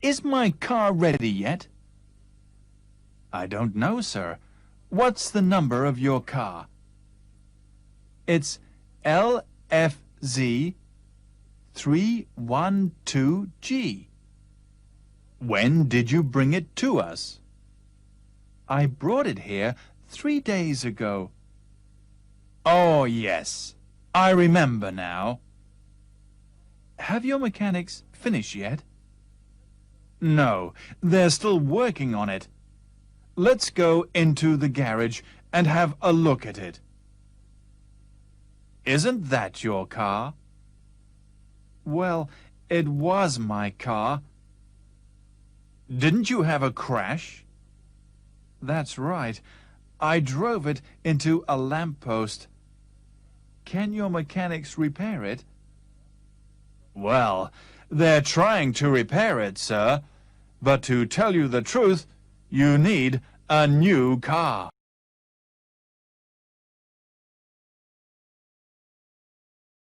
Is my car ready yet? I don't know, sir. What's the number of your car? It's LFZ 312G. When did you bring it to us? I brought it here 3 days ago. Oh, yes. I remember now. Have your mechanics finished yet? No, they're still working on it. Let's go into the garage and have a look at it. Isn't that your car? Well, it was my car. Didn't you have a crash? That's right. I drove it into a lamppost. Can your mechanics repair it? Well, they're trying to repair it, sir. But to tell you the truth, you need a new car.